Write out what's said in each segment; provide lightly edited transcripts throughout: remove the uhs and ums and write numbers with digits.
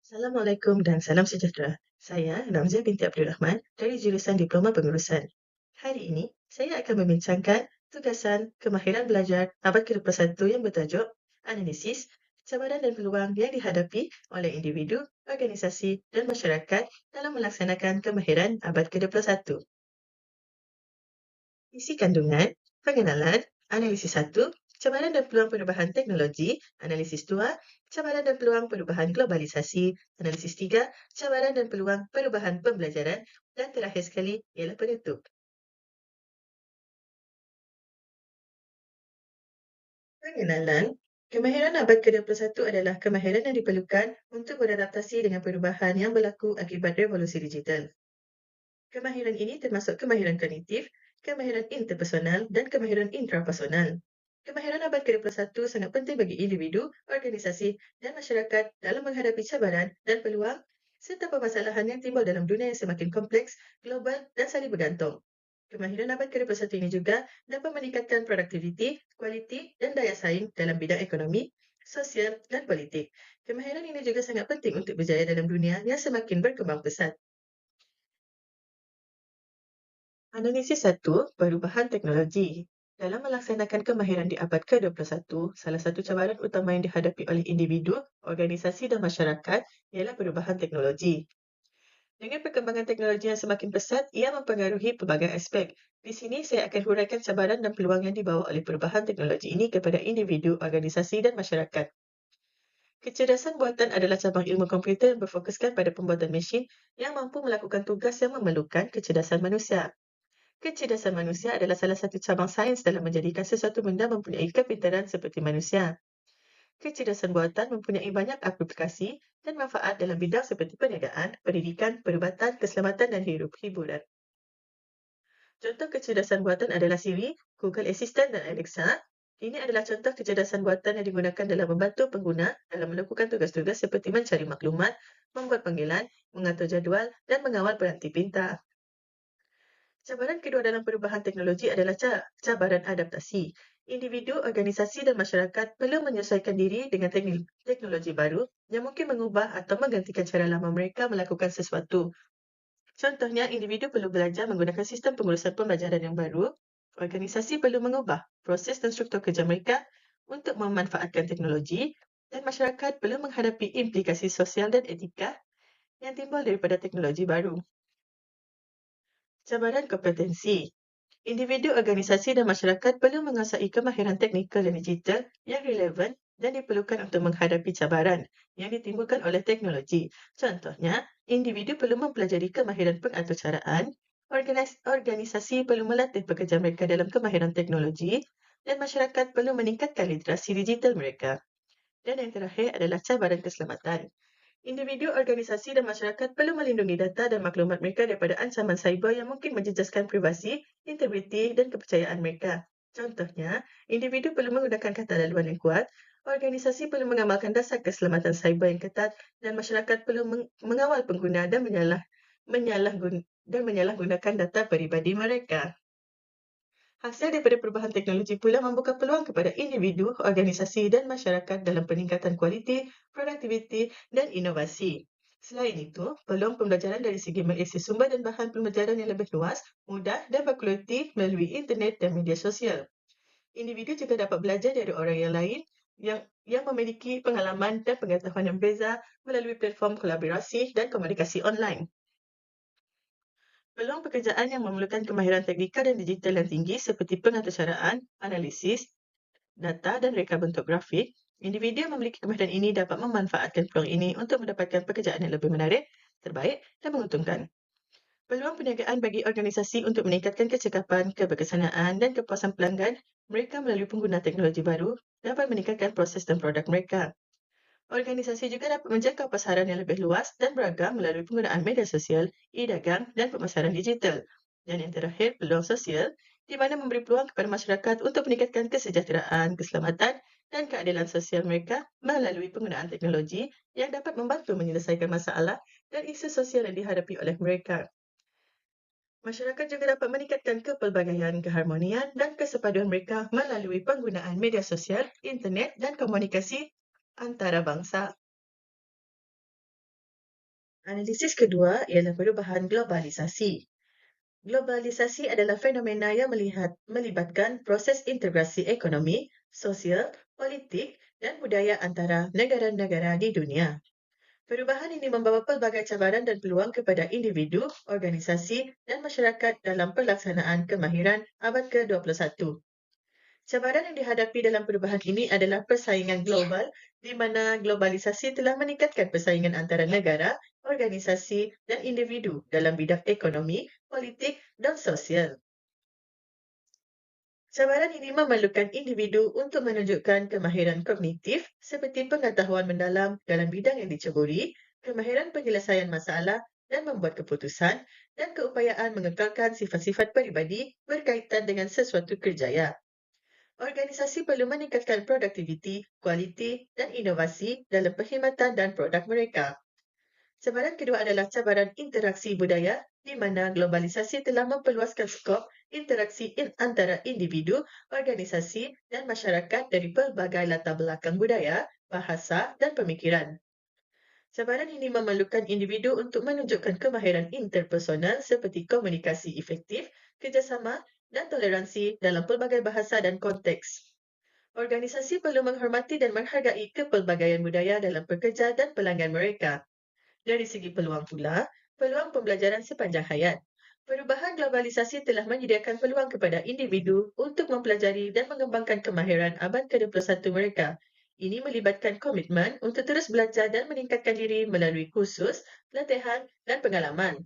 Assalamualaikum dan salam sejahtera. Saya Namzia binti Abdul Rahman dari jurusan Diploma Pengurusan. Hari ini, saya akan membincangkan tugasan kemahiran belajar abad ke-21 yang bertajuk Analisis, Cabaran dan Peluang yang dihadapi oleh individu, organisasi dan masyarakat dalam melaksanakan kemahiran abad ke-21. Isi kandungan, pengenalan, analisis 1, cabaran dan peluang perubahan teknologi, analisis 2, cabaran dan peluang perubahan globalisasi, analisis 3, cabaran dan peluang perubahan pembelajaran, dan terakhir sekali ialah penutup. Pengenalan, kemahiran abad ke-21 adalah kemahiran yang diperlukan untuk beradaptasi dengan perubahan yang berlaku akibat revolusi digital. Kemahiran ini termasuk kemahiran kognitif, kemahiran interpersonal, dan kemahiran intrapersonal. Kemahiran abad ke-21 sangat penting bagi individu, organisasi, dan masyarakat dalam menghadapi cabaran dan peluang serta permasalahan yang timbul dalam dunia yang semakin kompleks, global, dan saling bergantung. Kemahiran abad ke-21 ini juga dapat meningkatkan produktiviti, kualiti, dan daya saing dalam bidang ekonomi, sosial, dan politik. Kemahiran ini juga sangat penting untuk berjaya dalam dunia yang semakin berkembang pesat. Analisis 1, perubahan teknologi. Dalam melaksanakan kemahiran di abad ke-21, salah satu cabaran utama yang dihadapi oleh individu, organisasi dan masyarakat ialah perubahan teknologi. Dengan perkembangan teknologi yang semakin pesat, ia mempengaruhi pelbagai aspek. Di sini saya akan huraikan cabaran dan peluang yang dibawa oleh perubahan teknologi ini kepada individu, organisasi dan masyarakat. Kecerdasan buatan adalah cabang ilmu komputer yang berfokuskan pada pembuatan mesin yang mampu melakukan tugas yang memerlukan kecerdasan manusia. Kecerdasan manusia adalah salah satu cabang sains dalam menjadikan sesuatu benda mempunyai kepintaran seperti manusia. Kecerdasan buatan mempunyai banyak aplikasi dan manfaat dalam bidang seperti perniagaan, pendidikan, perubatan, keselamatan dan hiburan. Contoh kecerdasan buatan adalah Siri, Google Assistant dan Alexa. Ini adalah contoh kecerdasan buatan yang digunakan dalam membantu pengguna dalam melakukan tugas-tugas seperti mencari maklumat, membuat panggilan, mengatur jadual, dan mengawal peranti pintar. Cabaran kedua dalam perubahan teknologi adalah cabaran adaptasi. Individu, organisasi dan masyarakat perlu menyesuaikan diri dengan teknologi baru yang mungkin mengubah atau menggantikan cara lama mereka melakukan sesuatu. Contohnya, individu perlu belajar menggunakan sistem pengurusan pembelajaran yang baru, organisasi perlu mengubah proses dan struktur kerja mereka untuk memanfaatkan teknologi, dan masyarakat perlu menghadapi implikasi sosial dan etika yang timbul daripada teknologi baru. Cabaran kompetensi. Individu, organisasi dan masyarakat perlu menguasai kemahiran teknikal dan digital yang relevan dan diperlukan untuk menghadapi cabaran yang ditimbulkan oleh teknologi. Contohnya, individu perlu mempelajari kemahiran pengaturcaraan, organisasi perlu melatih pekerja mereka dalam kemahiran teknologi, dan masyarakat perlu meningkatkan literasi digital mereka. Dan yang terakhir adalah cabaran keselamatan. Individu, organisasi dan masyarakat perlu melindungi data dan maklumat mereka daripada ancaman cyber yang mungkin menjejaskan privasi, integriti dan kepercayaan mereka. Contohnya, individu perlu menggunakan kata laluan yang kuat, organisasi perlu mengamalkan dasar keselamatan cyber yang ketat, dan masyarakat perlu mengawal pengguna dan menyalahgunakan data peribadi mereka. Hasil daripada perubahan teknologi pula membuka peluang kepada individu, organisasi dan masyarakat dalam peningkatan kualiti, produktiviti dan inovasi. Selain itu, peluang pembelajaran dari segi mengakses sumber dan bahan pembelajaran yang lebih luas, mudah dan berkualiti melalui internet dan media sosial. Individu juga dapat belajar dari orang yang lain yang memiliki pengalaman dan pengetahuan yang berbeza melalui platform kolaborasi dan komunikasi online. Peluang pekerjaan yang memerlukan kemahiran teknikal dan digital yang tinggi seperti pengaturcaraan, analisis, data dan reka bentuk grafik, individu yang memiliki kemahiran ini dapat memanfaatkan peluang ini untuk mendapatkan pekerjaan yang lebih menarik, terbaik dan menguntungkan. Peluang perniagaan bagi organisasi untuk meningkatkan kecekapan, keberkesanaan dan kepuasan pelanggan mereka melalui pengguna teknologi baru dapat meningkatkan proses dan produk mereka. Organisasi juga dapat menjangkau pasaran yang lebih luas dan beragam melalui penggunaan media sosial, e-dagang dan pemasaran digital. Dan yang terakhir, peluang sosial, di mana memberi peluang kepada masyarakat untuk meningkatkan kesejahteraan, keselamatan dan keadilan sosial mereka melalui penggunaan teknologi yang dapat membantu menyelesaikan masalah dan isu sosial yang dihadapi oleh mereka. Masyarakat juga dapat meningkatkan kepelbagaian, keharmonian dan kesepaduan mereka melalui penggunaan media sosial, internet dan komunikasi antara bangsa. Analisis kedua ialah perubahan globalisasi. Globalisasi adalah fenomena yang melibatkan proses integrasi ekonomi, sosial, politik, dan budaya antara negara-negara di dunia. Perubahan ini membawa pelbagai cabaran dan peluang kepada individu, organisasi, dan masyarakat dalam pelaksanaan kemahiran abad ke-21. Cabaran yang dihadapi dalam perubahan ini adalah persaingan global, di mana globalisasi telah meningkatkan persaingan antara negara, organisasi, dan individu dalam bidang ekonomi, politik, dan sosial. Cabaran ini memerlukan individu untuk menunjukkan kemahiran kognitif seperti pengetahuan mendalam dalam bidang yang diceburi, kemahiran penyelesaian masalah dan membuat keputusan, dan keupayaan mengekalkan sifat-sifat peribadi berkaitan dengan sesuatu kerjaya. Organisasi perlu meningkatkan produktiviti, kualiti, dan inovasi dalam perkhidmatan dan produk mereka. Cabaran kedua adalah cabaran interaksi budaya, di mana globalisasi telah memperluaskan skop interaksi antara individu, organisasi, dan masyarakat dari pelbagai latar belakang budaya, bahasa, dan pemikiran. Cabaran ini memerlukan individu untuk menunjukkan kemahiran interpersonal seperti komunikasi efektif, kerjasama, dan toleransi dalam pelbagai bahasa dan konteks. Organisasi perlu menghormati dan menghargai kepelbagaian budaya dalam pekerja dan pelanggan mereka. Dari segi peluang pula, peluang pembelajaran sepanjang hayat. Perubahan globalisasi telah menyediakan peluang kepada individu untuk mempelajari dan mengembangkan kemahiran abad ke-21 mereka. Ini melibatkan komitmen untuk terus belajar dan meningkatkan diri melalui kursus, pelatihan, dan pengalaman.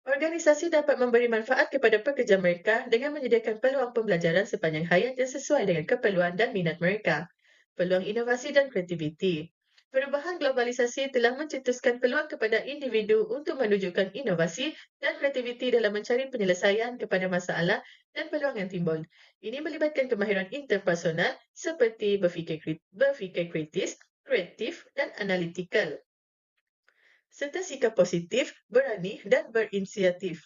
Organisasi dapat memberi manfaat kepada pekerja mereka dengan menyediakan peluang pembelajaran sepanjang hayat yang sesuai dengan keperluan dan minat mereka. Peluang inovasi dan kreativiti. Perubahan globalisasi telah mencetuskan peluang kepada individu untuk menunjukkan inovasi dan kreativiti dalam mencari penyelesaian kepada masalah dan peluang yang timbul. Ini melibatkan kemahiran interpersonal seperti berfikir kritis, kreatif, dan analitikal, serta sikap positif, berani, dan berinisiatif.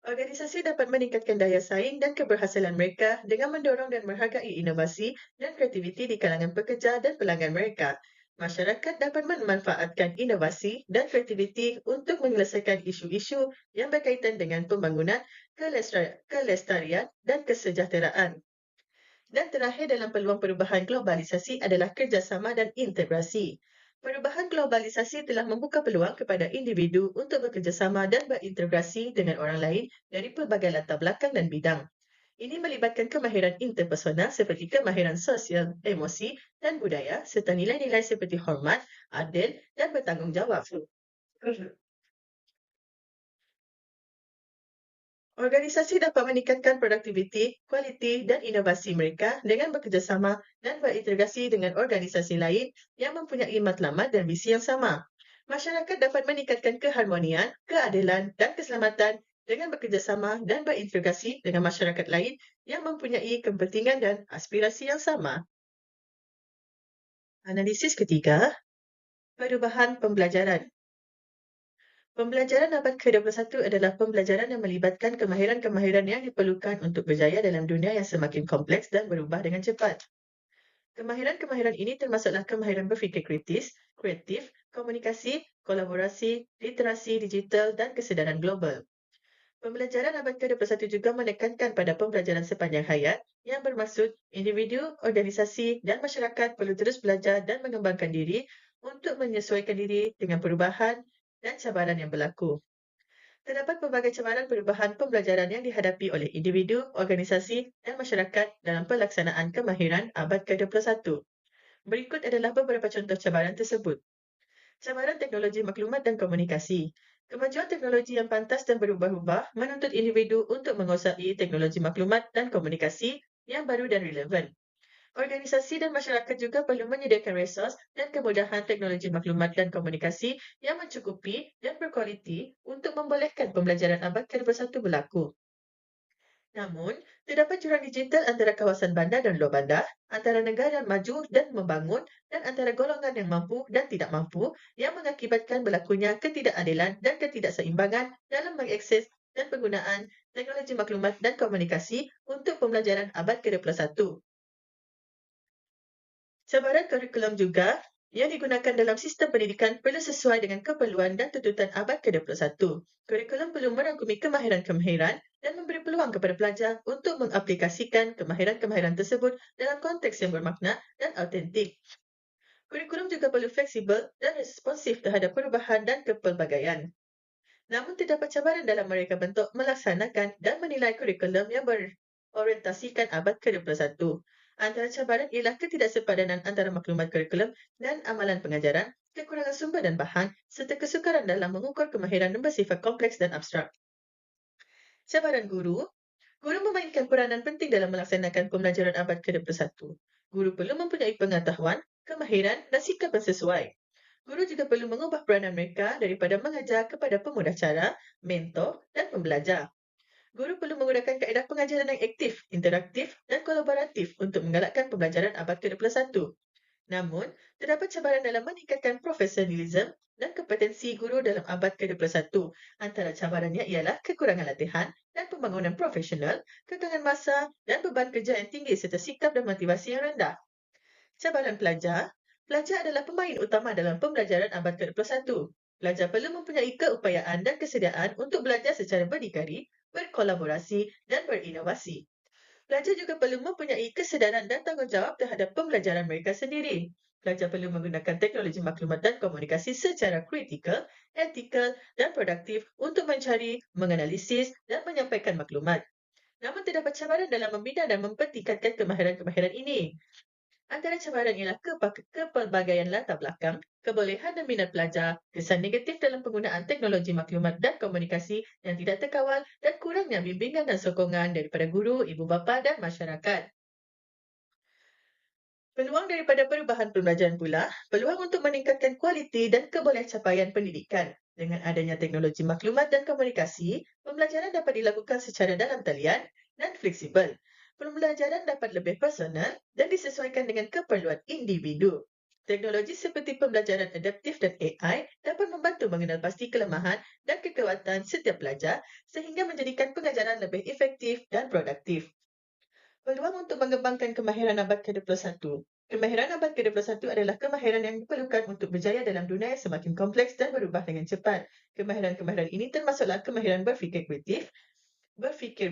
Organisasi dapat meningkatkan daya saing dan keberhasilan mereka dengan mendorong dan menghargai inovasi dan kreativiti di kalangan pekerja dan pelanggan mereka. Masyarakat dapat memanfaatkan inovasi dan kreativiti untuk menyelesaikan isu-isu yang berkaitan dengan pembangunan, kelestarian, dan kesejahteraan. Dan terakhir dalam peluang perubahan globalisasi adalah kerjasama dan integrasi. Perubahan globalisasi telah membuka peluang kepada individu untuk bekerjasama dan berintegrasi dengan orang lain dari pelbagai latar belakang dan bidang. Ini melibatkan kemahiran interpersonal seperti kemahiran sosial, emosi, dan budaya serta nilai-nilai seperti hormat, adil, dan bertanggungjawab. Organisasi dapat meningkatkan produktiviti, kualiti, dan inovasi mereka dengan bekerjasama dan berintegrasi dengan organisasi lain yang mempunyai matlamat dan visi yang sama. Masyarakat dapat meningkatkan keharmonian, keadilan, dan keselamatan dengan bekerjasama dan berintegrasi dengan masyarakat lain yang mempunyai kepentingan dan aspirasi yang sama. Analisis ketiga, perubahan pembelajaran. Pembelajaran abad ke-21 adalah pembelajaran yang melibatkan kemahiran-kemahiran yang diperlukan untuk berjaya dalam dunia yang semakin kompleks dan berubah dengan cepat. Kemahiran-kemahiran ini termasuklah kemahiran berfikir kritis, kreatif, komunikasi, kolaborasi, literasi digital, dan kesedaran global. Pembelajaran abad ke-21 juga menekankan pada pembelajaran sepanjang hayat yang bermaksud individu, organisasi, dan masyarakat perlu terus belajar dan mengembangkan diri untuk menyesuaikan diri dengan perubahan dan cabaran yang berlaku. Terdapat pelbagai cabaran perubahan pembelajaran yang dihadapi oleh individu, organisasi, dan masyarakat dalam pelaksanaan kemahiran abad ke-21. Berikut adalah beberapa contoh cabaran tersebut. Cabaran teknologi maklumat dan komunikasi. Kemajuan teknologi yang pantas dan berubah-ubah menuntut individu untuk menguasai teknologi maklumat dan komunikasi yang baru dan relevan. Organisasi dan masyarakat juga perlu menyediakan resos dan kemudahan teknologi maklumat dan komunikasi yang mencukupi dan berkualiti untuk membolehkan pembelajaran abad ke-21 berlaku. Namun, terdapat jurang digital antara kawasan bandar dan luar bandar, antara negara yang maju dan membangun, dan antara golongan yang mampu dan tidak mampu yang mengakibatkan berlakunya ketidakadilan dan ketidakseimbangan dalam mengakses dan penggunaan teknologi maklumat dan komunikasi untuk pembelajaran abad ke-21. Cabaran kurikulum juga Yang digunakan dalam sistem pendidikan perlu sesuai dengan keperluan dan tuntutan abad ke-21. Kurikulum perlu merangkumi kemahiran-kemahiran dan memberi peluang kepada pelajar untuk mengaplikasikan kemahiran-kemahiran tersebut dalam konteks yang bermakna dan autentik. Kurikulum juga perlu fleksibel dan responsif terhadap perubahan dan kepelbagaian. Namun terdapat cabaran dalam mereka bentuk melaksanakan dan menilai kurikulum yang berorientasikan abad ke-21. Antara cabaran ialah ketidaksepadanan antara maklumat kurikulum dan amalan pengajaran, kekurangan sumber dan bahan, serta kesukaran dalam mengukur kemahiran yang bersifat kompleks dan abstrak. Cabaran guru, guru memainkan peranan penting dalam melaksanakan pembelajaran abad ke-21. Guru perlu mempunyai pengetahuan, kemahiran dan sikap yang sesuai. Guru juga perlu mengubah peranan mereka daripada mengajar kepada pemudah cara, mentor, dan pembelajar. Guru perlu menggunakan kaedah pengajaran yang aktif, interaktif, dan kolaboratif untuk menggalakkan pembelajaran abad ke-21. Namun, terdapat cabaran dalam meningkatkan profesionalisme dan kompetensi guru dalam abad ke-21. Antara cabarannya ialah kekurangan latihan dan pembangunan profesional, kekangan masa, dan beban kerja yang tinggi serta sikap dan motivasi yang rendah. Cabaran pelajar, pelajar adalah pemain utama dalam pembelajaran abad ke-21. Pelajar perlu mempunyai keupayaan dan kesediaan untuk belajar secara berdikari, berkolaborasi, dan berinovasi. Pelajar juga perlu mempunyai kesedaran dan tanggungjawab terhadap pembelajaran mereka sendiri. Pelajar perlu menggunakan teknologi maklumat dan komunikasi secara kritikal, etikal, dan produktif untuk mencari, menganalisis, dan menyampaikan maklumat. Namun terdapat cabaran dalam membina dan mempertingkatkan kemahiran-kemahiran ini. Antara cabaran ialah kepelbagaian latar belakang, kebolehan dan minat pelajar, kesan negatif dalam penggunaan teknologi maklumat dan komunikasi yang tidak terkawal, dan kurangnya bimbingan dan sokongan daripada guru, ibu bapa dan masyarakat. Peluang daripada perubahan pembelajaran pula, peluang untuk meningkatkan kualiti dan kebolehan capaian pendidikan. Dengan adanya teknologi maklumat dan komunikasi, pembelajaran dapat dilakukan secara dalam talian dan fleksibel. Pembelajaran dapat lebih personal dan disesuaikan dengan keperluan individu. Teknologi seperti pembelajaran adaptif dan AI dapat membantu mengenal pasti kelemahan dan kekuatan setiap pelajar sehingga menjadikan pengajaran lebih efektif dan produktif. Peluang untuk mengembangkan kemahiran abad ke-21. Kemahiran abad ke-21 adalah kemahiran yang diperlukan untuk berjaya dalam dunia yang semakin kompleks dan berubah dengan cepat. Kemahiran-kemahiran ini termasuklah kemahiran berfikir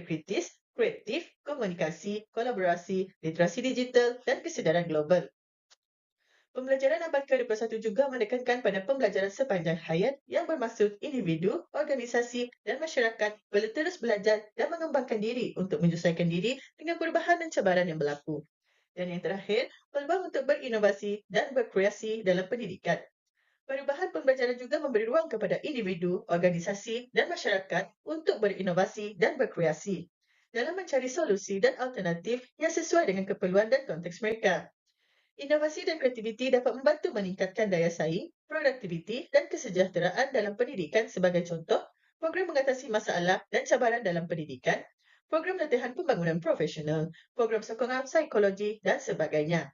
kritis, kreatif, komunikasi, kolaborasi, literasi digital, dan kesedaran global. Pembelajaran abad ke-21 juga menekankan pada pembelajaran sepanjang hayat yang bermaksud individu, organisasi, dan masyarakat perlu terus belajar dan mengembangkan diri untuk menyesuaikan diri dengan perubahan dan cabaran yang berlaku. Dan yang terakhir, peluang untuk berinovasi dan berkreasi dalam pendidikan. Perubahan pembelajaran juga memberi ruang kepada individu, organisasi, dan masyarakat untuk berinovasi dan berkreasi dalam mencari solusi dan alternatif yang sesuai dengan keperluan dan konteks mereka. Inovasi dan kreativiti dapat membantu meningkatkan daya saing, produktiviti, dan kesejahteraan dalam pendidikan sebagai contoh, program mengatasi masalah dan cabaran dalam pendidikan, program latihan pembangunan profesional, program sokongan psikologi, dan sebagainya.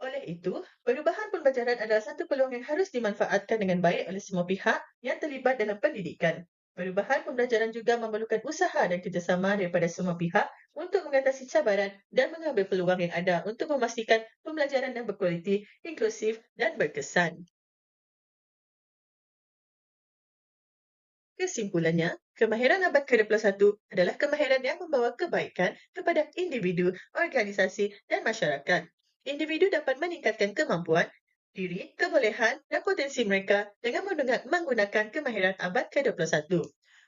Oleh itu, perubahan pembelajaran adalah satu peluang yang harus dimanfaatkan dengan baik oleh semua pihak yang terlibat dalam pendidikan. Perubahan pembelajaran juga memerlukan usaha dan kerjasama daripada semua pihak untuk mengatasi cabaran dan mengambil peluang yang ada untuk memastikan pembelajaran yang berkualiti, inklusif dan berkesan. Kesimpulannya, kemahiran abad ke-21 adalah kemahiran yang membawa kebaikan kepada individu, organisasi, dan masyarakat. Individu dapat meningkatkan kemampuan, diri, kebolehan, dan potensi mereka dengan menggunakan kemahiran abad ke-21.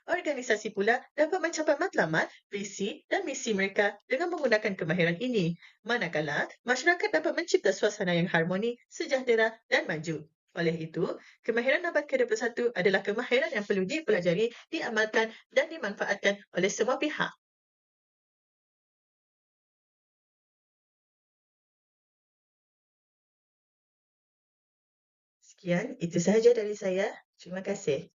Organisasi pula dapat mencapai matlamat, visi, dan misi mereka dengan menggunakan kemahiran ini. Manakala, masyarakat dapat mencipta suasana yang harmoni, sejahtera, dan maju. Oleh itu, kemahiran abad ke-21 adalah kemahiran yang perlu dipelajari, diamalkan dan dimanfaatkan oleh semua pihak. Sekian, itu sahaja dari saya. Terima kasih.